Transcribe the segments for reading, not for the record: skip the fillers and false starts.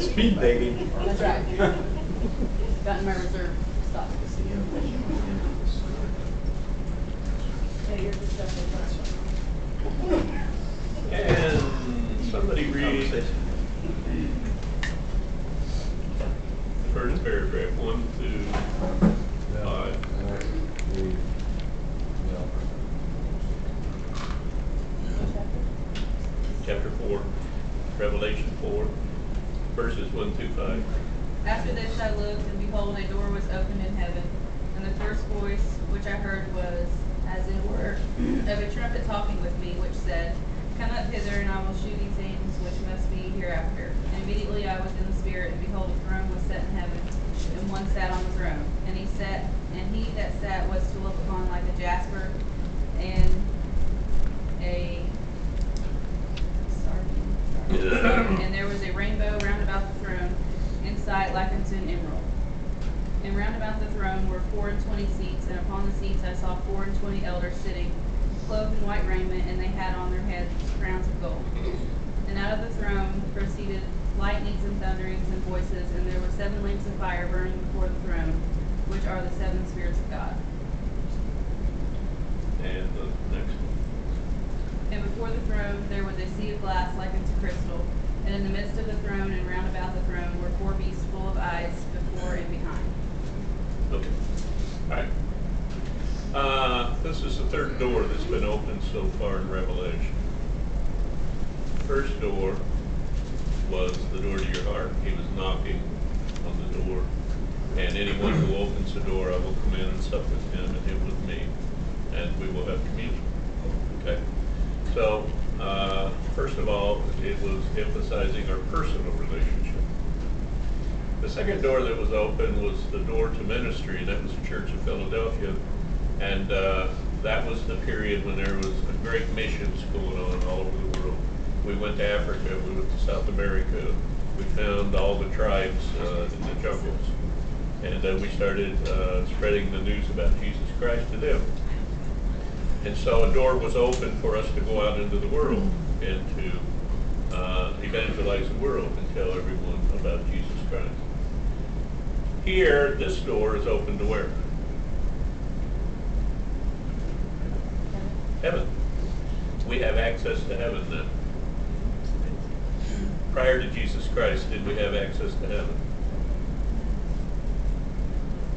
Speed dating. That's right. Got in my reserve stock. Yeah, you're just And somebody read the first paragraph, 1 through 5. Chapter 4, Revelation 4, verses 1 through 5. After this I looked, and behold, a door was opened in heaven. And the first voice which I heard was, as it were, of a trumpet talking with me, which said, Come up hither, and I will shew these things which must be hereafter. And immediately I was in the Spirit, and behold, a throne was set in heaven, and one sat on the throne. And he that sat was to look upon like a jasper, and and there was a rainbow round about the throne, in sight like unto an emerald. And round about the throne were 24 seats, and upon the seats I saw 24 elders sitting, clothed in white raiment, and they had on their heads crowns of gold. And out of the throne proceeded lightnings and thunderings and voices, and there were 7 lamps of fire burning before the throne, which are the 7 spirits of God. And the next one. And before the throne there was a sea of glass like unto crystal, and in the midst of the throne and round about the throne were 4 beasts full of eyes before and behind. Okay. All right. This is the third door that's been opened so far in Revelation. First door was the door to your heart. He was knocking on the door. And anyone who opens the door, I will come in and sup with him and him with me. And we will have communion. Okay? So, first of all, it was emphasizing our personal relationship. The second door that was open was the door to ministry, and that was the Church of Philadelphia. And that was the period when there was a great missions going on all over the world. We went to Africa, we went to South America, we found all the tribes in the jungles. And we started spreading the news about Jesus Christ to them. And so a door was open for us to go out into the world and to evangelize the world and tell everyone about Jesus Christ. Here, this door is open to where? Heaven. We have access to heaven now. Prior to Jesus Christ, did we have access to heaven?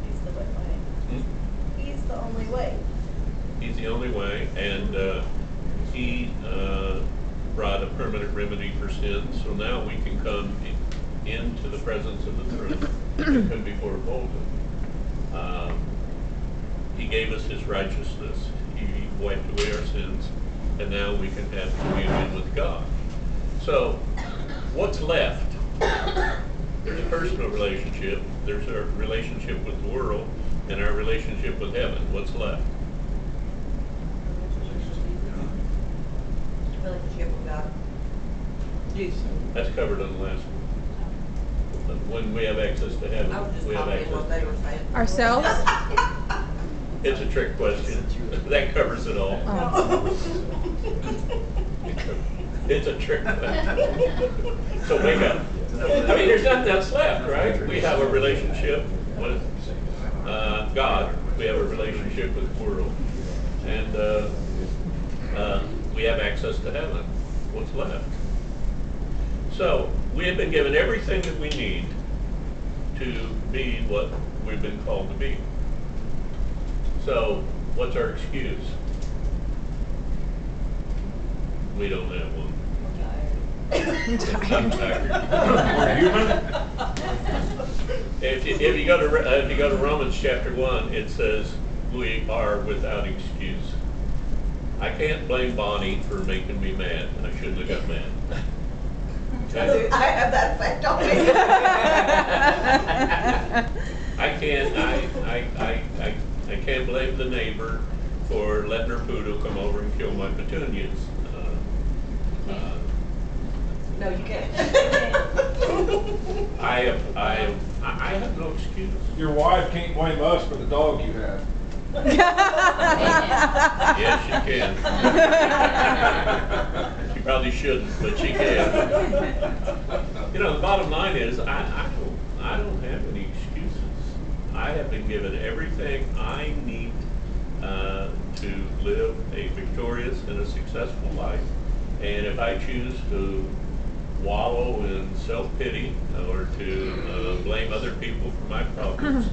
He's the way. He's the only way. He's the only way, and he brought a permanent remedy for sin, so now we can come into the presence of the throne and come before a boldly. He gave us his righteousness. He wiped away our sins, and now we can have communion with God. So, what's left? There's a personal relationship, there's our relationship with the world, and our relationship with heaven. What's left? Relationship with God. Jesus. That's covered on the last one. When we have access to heaven, I was just we have copying what access. they were saying. Ourselves? It's a trick question. That covers it all. It's a trick question. So wake up. I mean, there's nothing else left, right? We have a relationship with God. We have a relationship with the world. And we have access to heaven. What's left? So, we have been given everything that we need to be what we've been called to be. So, what's our excuse? We don't have one. I'm tired. We're human. If you go to Romans chapter 1, it says we are without excuse. I can't blame Bonnie for making me mad. I shouldn't have got mad. Okay? I have that effect on me. I can't blame the neighbor for letting her poodle come over and kill my petunias. No, you can't. I have no excuse. Your wife can't blame us for the dog you have. Yes, she can. She probably shouldn't, but she can. You know, the bottom line is, I don't have any excuses. I have been given everything I need to live a victorious and a successful life. And if I choose to wallow in self-pity or to blame other people for my problems,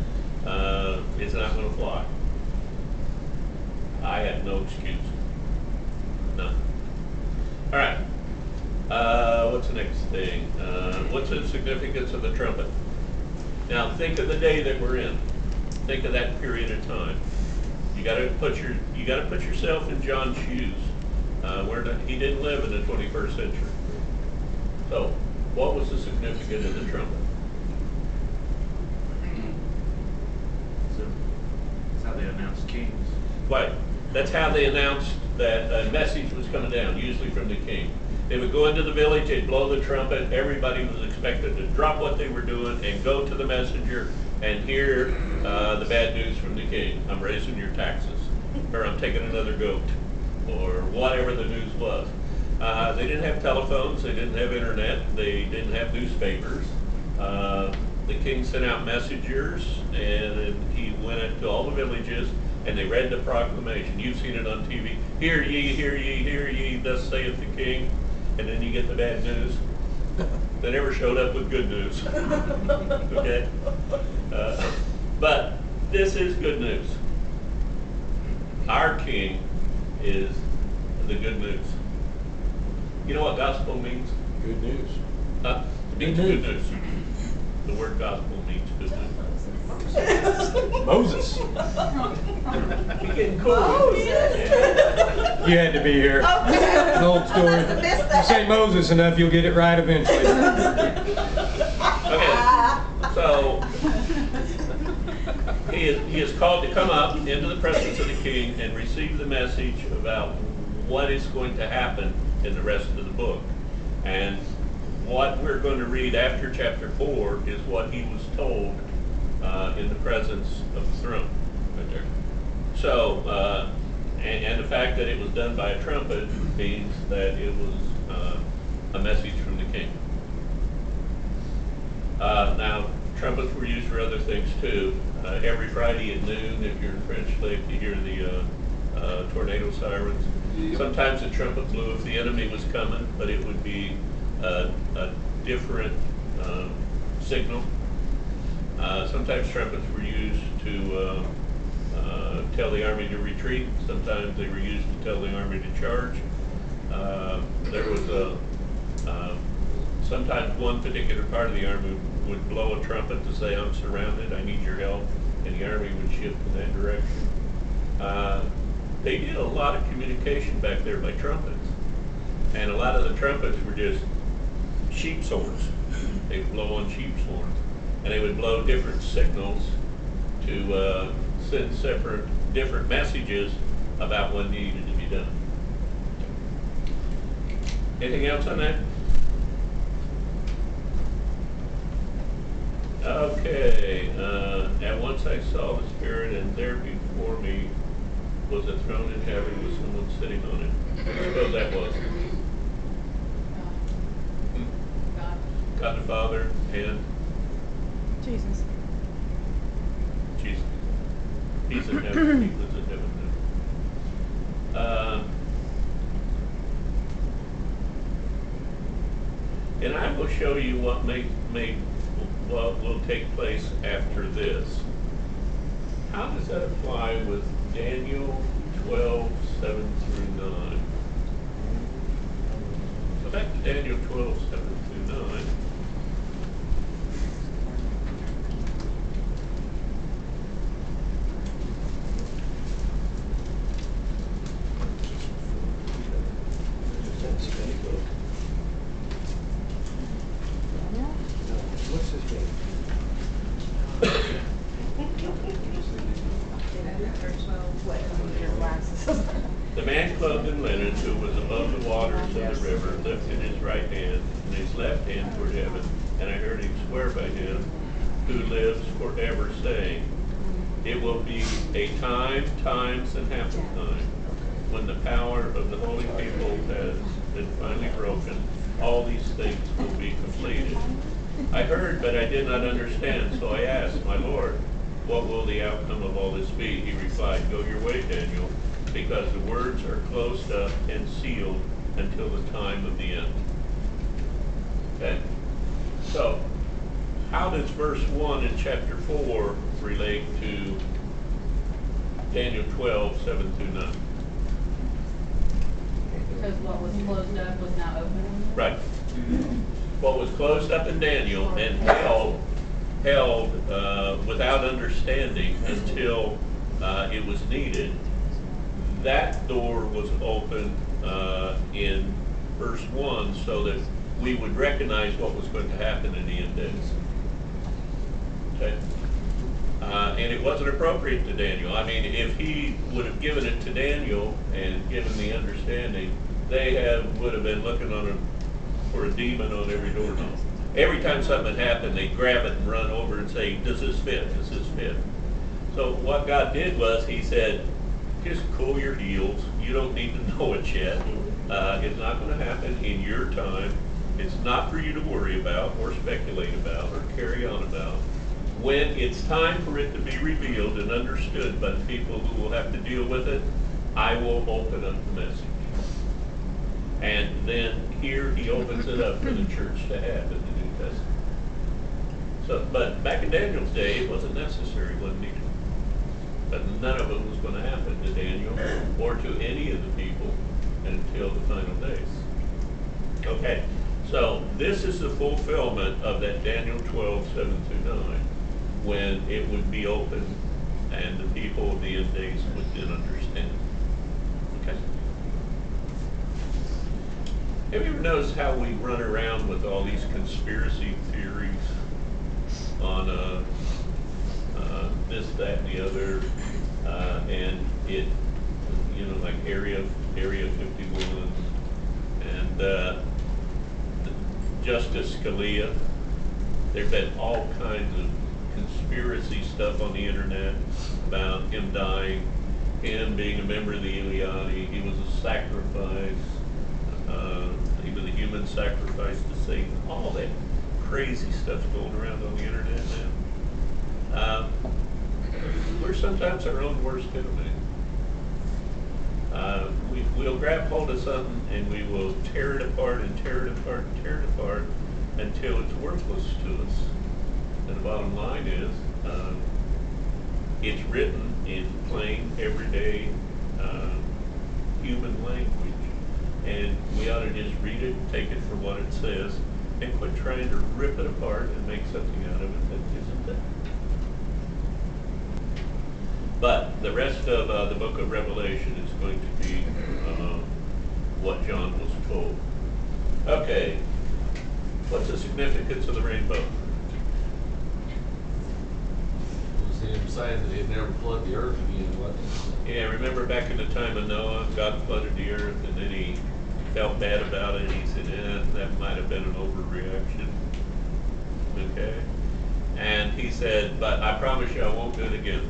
it's not going to fly. I have no excuse. None. All right. What's the next thing? What's the significance of the trumpet? Now think of the day that we're in. Think of that period of time. You got to put yourself in John's shoes. He didn't live in the 21st century. So, what was the significance of the trumpet? That's how they announced kings. Right. That's how they announced that a message was coming down, usually from the king. They would go into the village, they'd blow the trumpet, everybody was expected to drop what they were doing and go to the messenger and hear the bad news from the king. I'm raising your taxes, or I'm taking another goat, or whatever the news was. They didn't have telephones, they didn't have internet, they didn't have newspapers. The king sent out messengers, and he went into all the villages, and they read the proclamation. You've seen it on TV. Hear ye, hear ye, hear ye, thus saith the king. And then you get the bad news. They never showed up with good news. Okay? But this is good news. Our king is the good news. You know what gospel means? Good news. It means good news. The word gospel means good news. Moses. You're getting cool. Oh, Yeah. You had to be here. It's an old story. I must have missed You that. say Moses enough, you'll get it right eventually. Okay, so he is called to come up into the presence of the king and receive the message about what is going to happen in the rest of the book. And what we're going to read after chapter 4 is what he was told in the presence of the throne, right there. So, and the fact that it was done by a trumpet means that it was a message from the king. Now, trumpets were used for other things too. Every Friday at noon, if you're in French Lake, you hear the tornado sirens. Yep. Sometimes the trumpet blew if the enemy was coming, but it would be a different signal. Sometimes trumpets were used to tell the army to retreat. Sometimes they were used to tell the army to charge. There was sometimes one particular part of the army would blow a trumpet to say, I'm surrounded, I need your help, and the army would shift in that direction. They did a lot of communication back there by trumpets. And a lot of the trumpets were just sheep's horns. They would blow on sheep's horns. And they would blow different signals to send different messages about what needed to be done. Anything else on that? Okay, at once I saw the Spirit, and there before me was a throne in heaven with someone sitting on it. I suppose that was God. God the Father and Jesus. Jesus. He's in heaven. He lives in heaven now. And I will show you what what will take place after this. How does that apply with Daniel 12, 7 through 9? So back to Daniel 12, 7 through 9. What's his name? The man clothed in linen, who was above the waters of the river, lifted his right hand and his left hand toward heaven, and I heard him swear by him who lives forever, saying, it will be a time, times, and half a time, when the power of the holy people has been finally broken, all these things will be completed. I heard, but I did not understand, so I asked, my Lord, what will the outcome of all this be? He replied, go your way, Daniel, because the words are closed up and sealed until the time of the end. Okay? So, how does verse 1 in chapter 4 relate to Daniel 12, 7 through 9? Because what was closed up was now open. Right. What was closed up in Daniel and held without understanding until it was needed, that door was opened in verse 1 so that we would recognize what was going to happen in the end days. Okay? And it wasn't appropriate to Daniel. I mean, if he would have given it to Daniel and given the understanding, they would have been looking on him for a demon on every doorknob. Every time something happened, they'd grab it and run over and say, does this fit? Does this fit? So what God did was he said, just cool your heels. You don't need to know it yet. It's not going to happen in your time. It's not for you to worry about or speculate about or carry on about. When it's time for it to be revealed and understood by the people who will have to deal with it, I will open up the message. And then here he opens it up for the church to have in the New Testament. So, but back in Daniel's day, it wasn't necessary, wasn't needed. But none of it was going to happen to Daniel or to any of the people until the final days. Okay, so this is the fulfillment of that Daniel 12, 7 through 9, when it would be open and the people of the end days would then understand. Okay. Have you ever noticed how we run around with all these conspiracy theories on this, that, and the other, and it, you know, like Area 51, and Justice Scalia? There's been all kinds of conspiracy stuff on the internet about him dying, him being a member of the Illuminati, he was a sacrifice. He was a human sacrifice to Satan. All that crazy stuff's going around on the internet now. We're sometimes our own worst enemy. We'll grab hold of something and we will tear it apart and tear it apart and tear it apart until it's worthless to us. And the bottom line is, it's written in plain, everyday human language. And we ought to just read it, take it for what it says, and quit trying to rip it apart and make something out of it that isn't there. But the rest of the book of Revelation is going to be what John was told. Okay, what's the significance of the rainbow? It was him saying that he'd never flood the earth again, wasn't it? Yeah, remember back in the time of Noah, God flooded the earth, and then he felt bad about it. He said, that might have been an overreaction. Okay? And he said, but I promise you I won't do it again.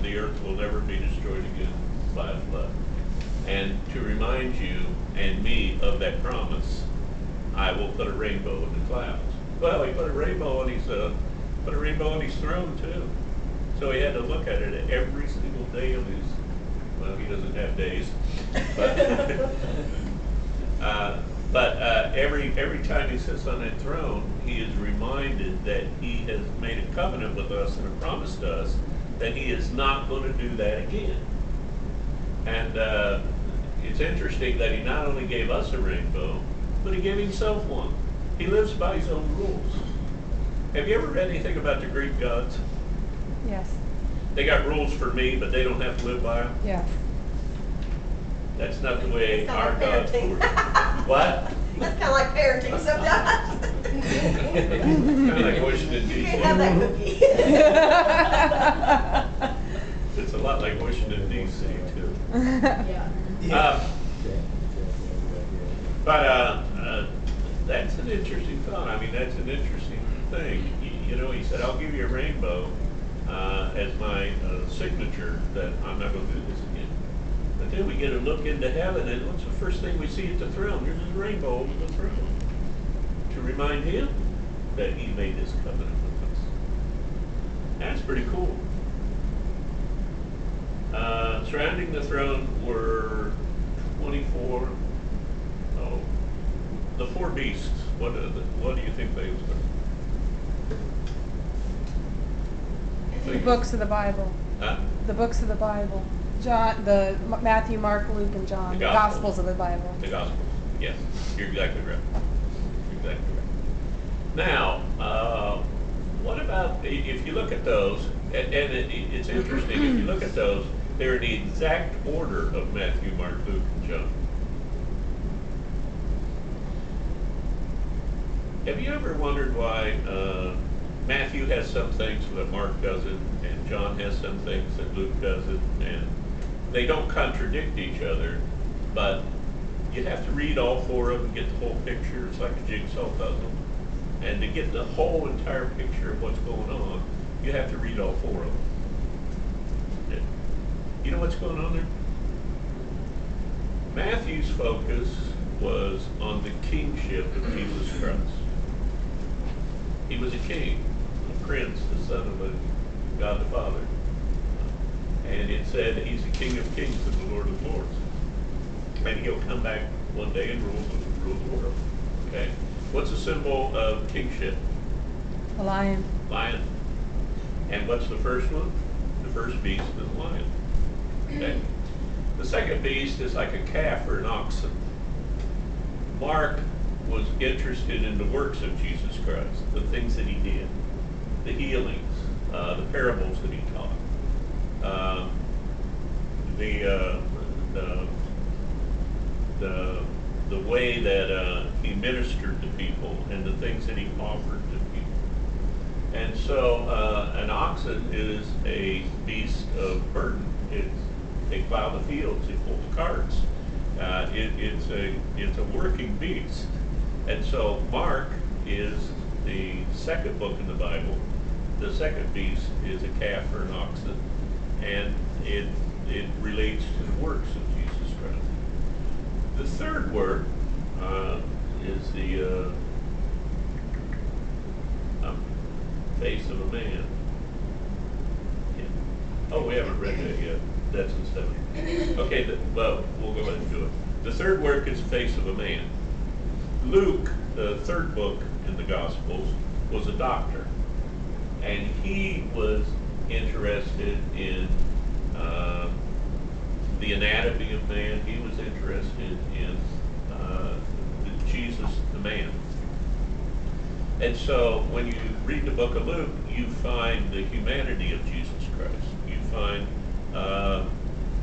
The earth will never be destroyed again by a flood. And to remind you and me of that promise, I will put a rainbow in the clouds. Well, he put a rainbow on his throne too. So he had to look at it every single day of his, well, he doesn't have days, but every time he sits on that throne, he is reminded that he has made a covenant with us and a promise to us that he is not going to do that again. And it's interesting that he not only gave us a rainbow, but he gave himself one. He lives by his own rules. Have you ever read anything about the Greek gods? Yes. They got rules for me, but they don't have to live by them. Yes. That's not the way It's our kind of gods parenting. work. What? That's kind of like parenting sometimes. Kind of like Washington, You D.C. can't have that cookie. It's a lot like Washington, D.C. too. Yeah. But that's an interesting thought. I mean, that's an interesting thing. You know, he said, I'll give you a rainbow as my signature that I'm not going to do this again. But then we get a look into heaven, and what's the first thing we see at the throne? There's a rainbow over the throne. To remind him that he made this covenant with us. That's pretty cool. Surrounding the throne were 24, the four beasts. What do you think they were? The books of the Bible. Huh? The books of the Bible. Matthew, Mark, Luke, and John. The The Gospels. Gospels of the Bible. The Gospels. Yes, you're exactly right. You're exactly right. Now, what about if you look at those, and it's interesting, if you look at those, they're in the exact order of Matthew, Mark, Luke, and John. Have you ever wondered why Matthew has some things that Mark doesn't, and John has some things that Luke doesn't, and they don't contradict each other, but you have to read all four of them to get the whole picture. It's like a jigsaw puzzle. And to get the whole entire picture of what's going on, you have to read all four of them. You know what's going on there? Matthew's focus was on the kingship of Jesus Christ. He was a king, a prince, the son of a God the Father. And it said he's the King of Kings and the Lord of Lords. And he'll come back one day and rule the world. Okay? What's the symbol of kingship? A lion. Lion. And what's the first one? The first beast is a lion. Okay? The second beast is like a calf or an oxen. Mark was interested in the works of Jesus Christ, the things that he did, the healings, the parables that he taught, the way that he ministered to people and the things that he offered to people. And so an oxen is a beast of burden. They plow the fields, it pulls carts. It's a working beast. And so Mark is the second book in the Bible. The second beast is a calf or an oxen, and it relates to the works of Jesus Christ. The third word is the face of a man. Yeah. Oh, we haven't read that yet. That's in 7. Okay, well, we'll go ahead and do it. The third word is the face of a man. Luke, the third book in the Gospels, was a doctor. And he was interested in the anatomy of man. He was interested in Jesus, the man. And so when you read the book of Luke, you find the humanity of Jesus Christ. You find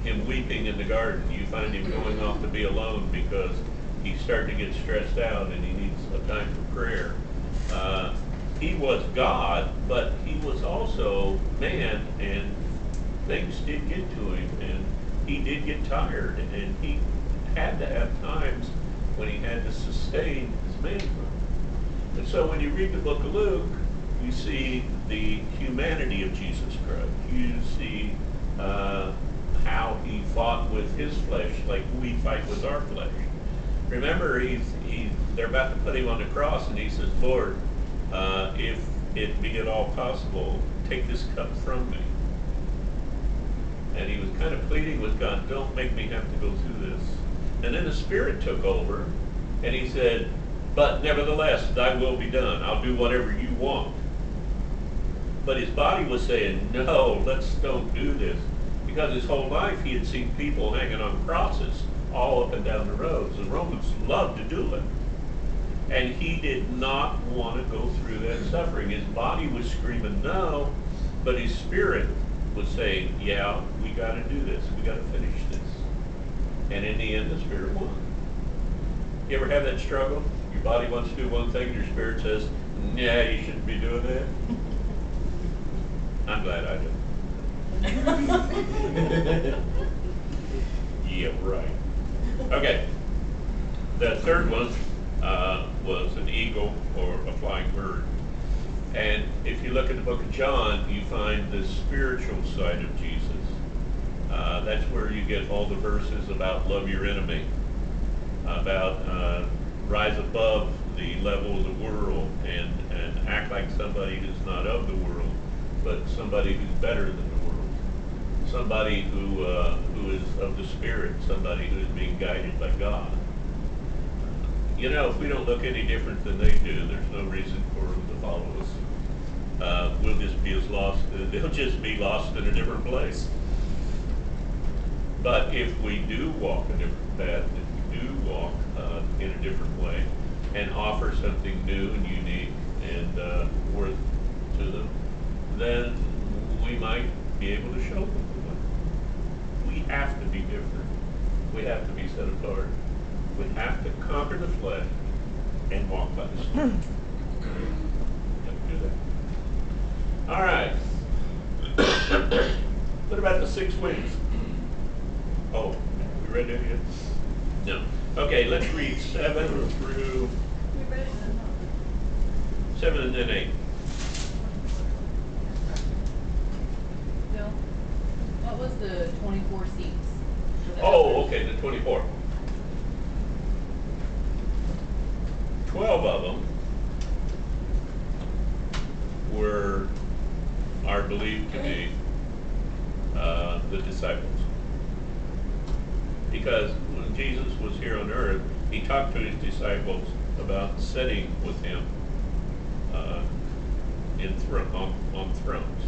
him weeping in the garden. You find him going off to be alone because he's starting to get stressed out and he needs a time for prayer. He was God, but he was also man, and things did get to him, and he did get tired, and he had to have times when he had to sustain his manhood. And so when you read the book of Luke, you see the humanity of Jesus Christ. You see how he fought with his flesh like we fight with our flesh. Remember, they're about to put him on the cross, and he says, Lord, if it be at all possible, take this cup from me. And he was kind of pleading with God, don't make me have to go through this. And then the Spirit took over, and he said, but nevertheless, thy will be done. I'll do whatever you want. But his body was saying, no, don't do this. Because his whole life he had seen people hanging on crosses all up and down the roads. The Romans loved to do it. And he did not want to go through that suffering. His body was screaming no, but his spirit was saying, yeah, we got to do this. We got to finish this. And in the end, the spirit won. You ever have that struggle? Your body wants to do one thing, your spirit says, yeah, you shouldn't be doing that. I'm glad I did. Yeah, right. Okay. The third one was an eagle or a flying bird. And if you look at the book of John, you find the spiritual side of Jesus. That's where you get all the verses about love your enemy, about rise above the level of the world and act like somebody who's not of the world, but somebody who's better than the world. Somebody who is of the Spirit, somebody who is being guided by God. You know, if we don't look any different than they do, there's no reason for them to follow us. We'll just be as lost, they'll just be lost in a different place. But if we do walk a different path, if we do walk in a different way, and offer something new and unique and worth to them, then we might be able to show them the way. We have to be different. We have to be set apart. We have to conquer the flesh and walk by the Spirit. We have to do that. All right. What about the 6 weeks? Oh, we read that yet? No. Okay, let's read 7 through We read it in the 7 and then 8. Bill, what was the 24 seats? for the Oh, elders? okay, the 24. 12 of them are believed to be the disciples. Because when Jesus was here on earth, he talked to his disciples about sitting with him on thrones.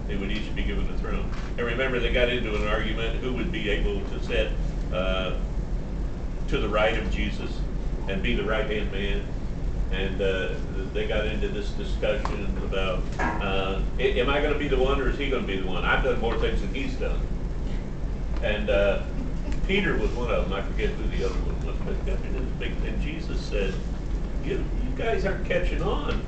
They would each be given a throne. And remember, they got into an argument who would be able to sit to the right of Jesus and be the right-hand man. And they got into this discussion about, am I going to be the one or is he going to be the one? I've done more things than he's done. And Peter was one of them. I forget who the other one was. But got into this big thing. Jesus said, you guys aren't catching on.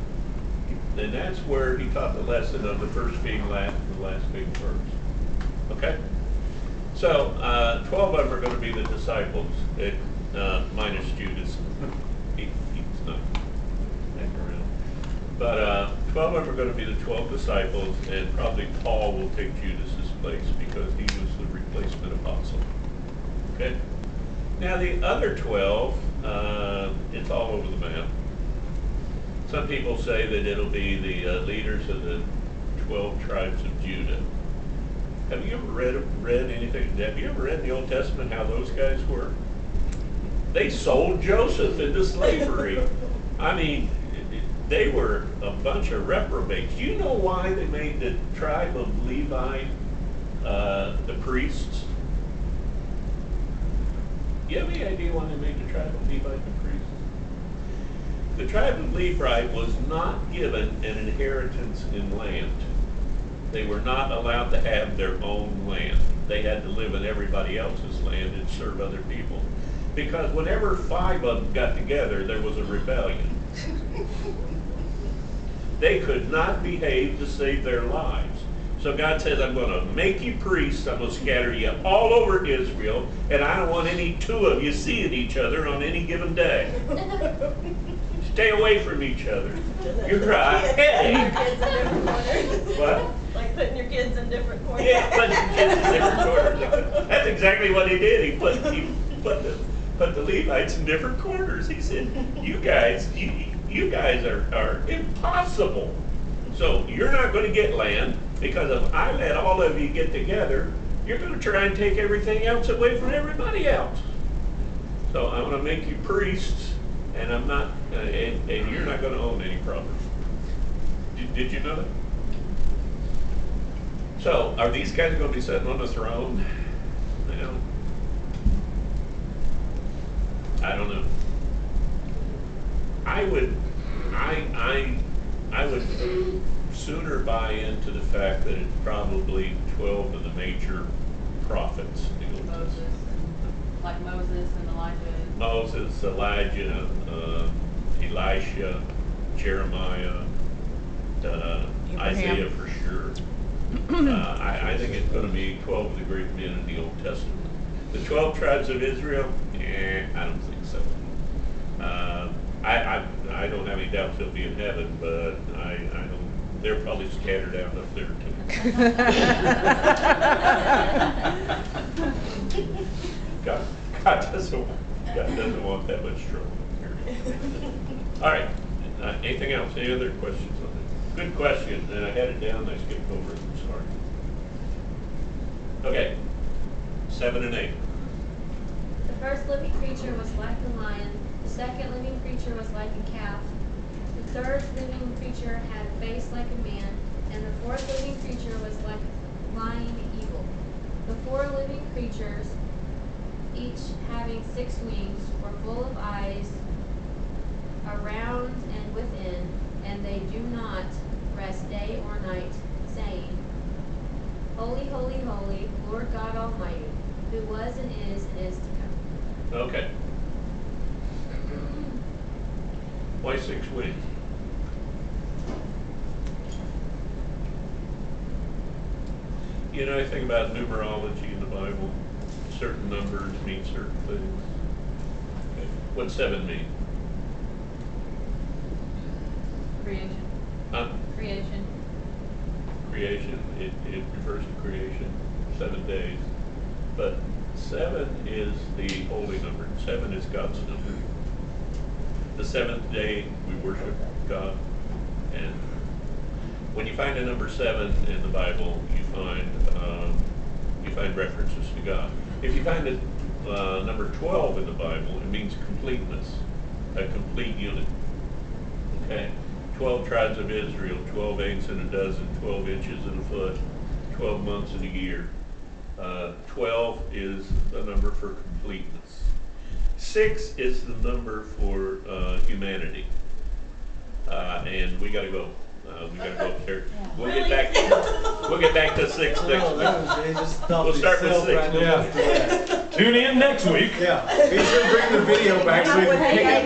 And that's where he taught the lesson of the first being last and the last being first. Okay? So 12 of them are going to be the disciples, minus Judas. He's not hanging around. But 12 of them are going to be the 12 disciples, and probably Paul will take Judas's place because he was the replacement apostle. Okay? Now the other 12, it's all over the map. Some people say that it'll be the leaders of the 12 tribes of Judah. Have you ever read anything? Have you ever read in the Old Testament how those guys were? They sold Joseph into slavery. I mean, they were a bunch of reprobates. You know why they made the tribe of Levi the priests? You have any idea why they made the tribe of Levi the priests? The tribe of Levi was not given an inheritance in land. They were not allowed to have their own land. They had to live in everybody else's land and serve other people. Because whenever 5 of them got together, there was a rebellion. They could not behave to save their lives. So God says, I'm going to make you priests. I'm going to scatter you all over Israel. And I don't want any 2 of you seeing each other on any given day. Stay away from each other. You're right. Headache. What? Like putting your kids in different corners. Yeah, putting your kids in different corners. That's exactly what he did. He put the Levites in different corners. He said, you guys are impossible. So you're not going to get land, because if I let all of you get together, you're going to try and take everything else away from everybody else. So I'm going to make you priests, and I'm not, and you're not going to own any property. Did you know that? So are these guys going to be sitting on the throne? Well, I don't know. I would sooner buy into the fact that it's probably 12 of the major prophets. Moses, like Moses and Elijah. Moses, Elijah, Elisha, Jeremiah, Isaiah for sure. I think it's going to be 12 of the great men in the Old Testament. The 12 tribes of Israel, I don't think so. I don't have any doubts they'll be in heaven, but I don't They're probably scattered out up there too. God doesn't want that much trouble here. All right, anything else? Any other questions on that? Good question, and I had it down, I skipped over it, I'm sorry. Okay, 7 and 8. The first living creature was like a lion, the second living creature was like a calf, the third living creature had a face like a man, and the fourth living creature was like a lying eagle. The 4 living creatures, each having 6 wings, were full of eyes around and within, and they do not rest day or night, saying, Holy, holy, holy, Lord God Almighty, who was and is to come. Okay. Why 6 wings? You know anything about numerology in the Bible? Certain numbers mean certain things. Okay. What's 7 mean? Creation. Huh? Creation. Creation, it refers to creation, 7 days. But 7 is the holy number. 7 is God's number. The 7th day we worship God. And when you find a number 7 in the Bible, you find references to God. If you find a number 12 in the Bible, it means completeness, a complete unit. Okay? 12 tribes of Israel, 12 eggs in a dozen, 12 inches in a foot, 12 months in a year. 12 is the number for completeness. 6 is the number for humanity. And we gotta go. We gotta go up there. We'll get back to 6 next week. We'll start with 6. Yeah. Tune in next week. Yeah, be sure to bring the video back so we can pick up